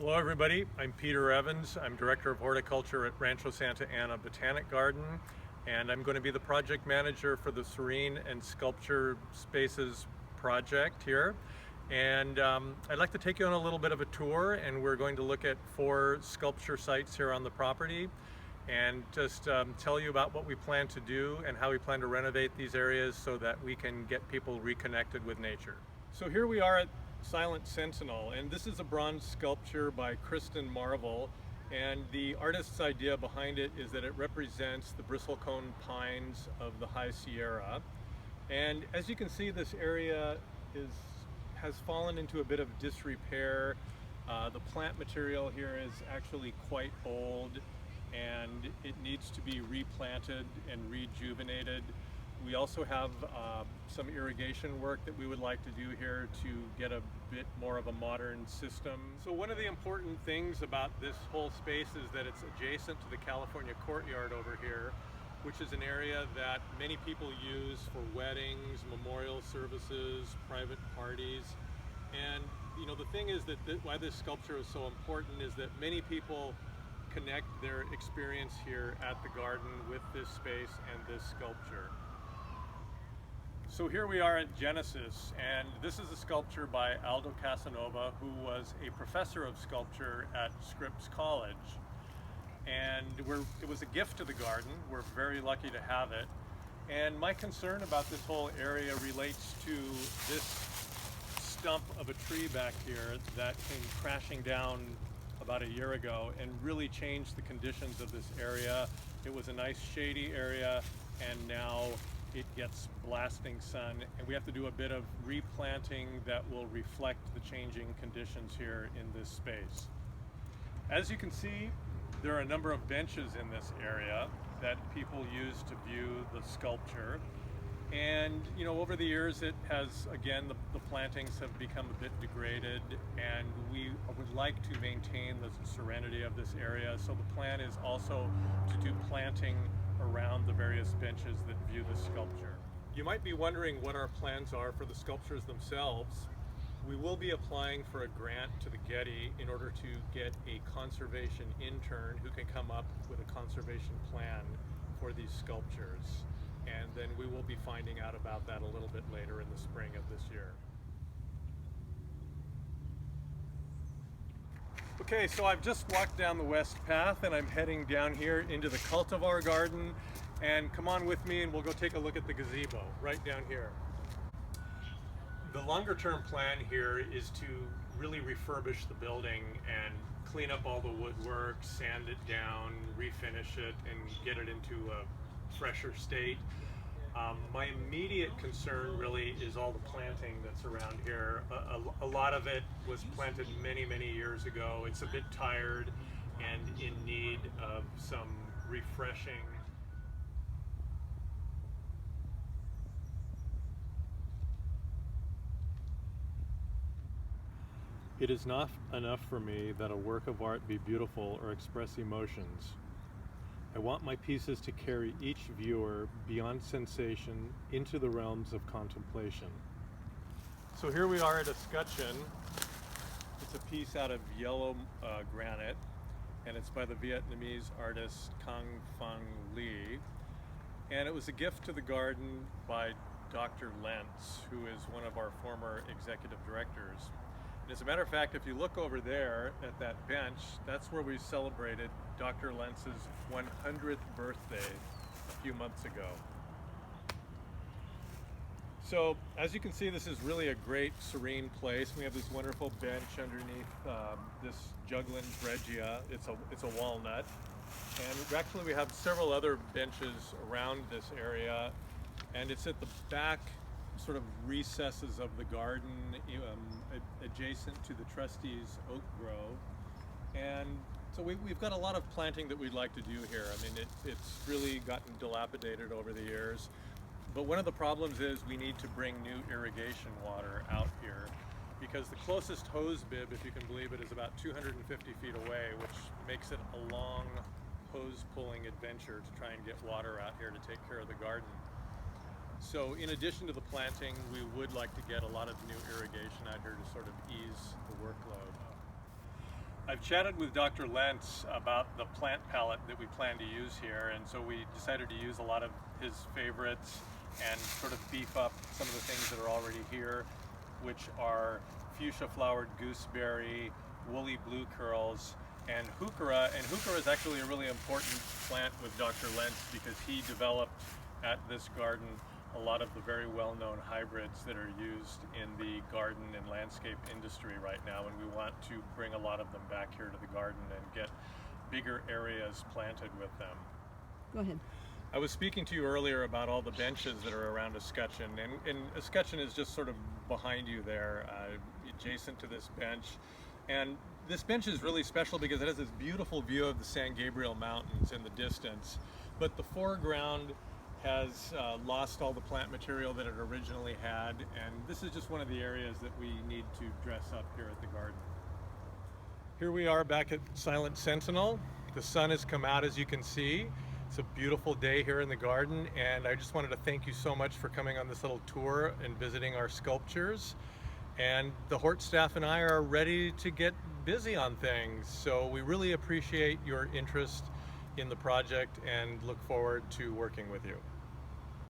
Hello everybody, I'm Peter Evans. I'm Director of Horticulture at Rancho Santa Ana Botanic Garden, and I'm going to be the project manager for the Serene and Sculpture Spaces project here. And I'd like to take you on a little bit of a tour, and we're going to look at 4 sculpture sites here on the property and just tell you about what we plan to do and how we plan to renovate these areas so that we can get people reconnected with nature. So here we are at Silent Sentinel, and this is a bronze sculpture by Kristen Marvel, and the artist's idea behind it is that it represents the bristlecone pines of the High Sierra. And as you can see, this area has fallen into a bit of disrepair. The plant material here is actually quite old and it needs to be replanted and rejuvenated. We also have some irrigation work that we would like to do here to get a bit more of a modern system. So one of the important things about this whole space is that it's adjacent to the California Courtyard over here, which is an area that many people use for weddings, memorial services, private parties. And you know, the thing is that why this sculpture is so important is that many people connect their experience here at the garden with this space and this sculpture. So here we are at Genesis, and this is a sculpture by Aldo Casanova, who was a professor of sculpture at Scripps College. And it was a gift to the garden. We're very lucky to have it. And my concern about this whole area relates to this stump of a tree back here that came crashing down about a year ago and really changed the conditions of this area. It was a nice shady area, and now it gets blasting sun, and we have to do a bit of replanting that will reflect the changing conditions here in this space. As you can see, there are a number of benches in this area that people use to view the sculpture. And you know, over the years it has, again, the plantings have become a bit degraded, and we would like to maintain the serenity of this area. So the plan is also to do planting around the various benches that view the sculpture. You might be wondering what our plans are for the sculptures themselves. We will be applying for a grant to the Getty in order to get a conservation intern who can come up with a conservation plan for these sculptures. And then we will be finding out about that a little bit later in the spring of this year. Okay, so I've just walked down the west path and I'm heading down here into the cultivar garden, and come on with me and we'll go take a look at the gazebo right down here. The longer term plan here is to really refurbish the building and clean up all the woodwork, sand it down, refinish it, and get it into a fresher state. My immediate concern really is all the planting that's around here. A lot of it was planted many, many years ago. It's a bit tired and in need of some refreshing. It is not enough for me that a work of art be beautiful or express emotions. I want my pieces to carry each viewer beyond sensation into the realms of contemplation. So here we are at Escutcheon. It's a piece out of yellow granite, and it's by the Vietnamese artist Kang Phang Le. And it was a gift to the garden by Dr. Lentz, who is one of our former executive directors. And as a matter of fact, if you look over there at that bench, that's where we celebrated Dr. Lentz's 100th birthday a few months ago. So as you can see, this is really a great serene place. We have this wonderful bench underneath this Juglans regia. It's a walnut. And actually we have several other benches around this area, and it's at the back sort of recesses of the garden, adjacent to the trustees' oak grove. And so we've got a lot of planting that we'd like to do here. I mean, it's really gotten dilapidated over the years. But one of the problems is we need to bring new irrigation water out here, because the closest hose bib, if you can believe it, is about 250 feet away, which makes it a long hose pulling adventure to try and get water out here to take care of the garden. So in addition to the planting, we would like to get a lot of new irrigation out here to sort of ease the workload. I've chatted with Dr. Lentz about the plant palette that we plan to use here, and so we decided to use a lot of his favorites and sort of beef up some of the things that are already here, which are fuchsia flowered gooseberry, woolly blue curls, and heuchera. And heuchera is actually a really important plant with Dr. Lentz because he developed at this garden a lot of the very well-known hybrids that are used in the garden and landscape industry right now, and we want to bring a lot of them back here to the garden and get bigger areas planted with them. Go ahead. I was speaking to you earlier about all the benches that are around escutcheon, and escutcheon is just sort of behind you there, adjacent to this bench. And this bench is really special because it has this beautiful view of the San Gabriel Mountains in the distance, but the foreground has lost all the plant material that it originally had, and this is just one of the areas that we need to dress up here at the garden. Here we are back at Silent Sentinel. The sun has come out, as you can see. It's a beautiful day here in the garden, and I just wanted to thank you so much for coming on this little tour and visiting our sculptures. And the Hort staff and I are ready to get busy on things, so we really appreciate your interest in the project and look forward to working with you.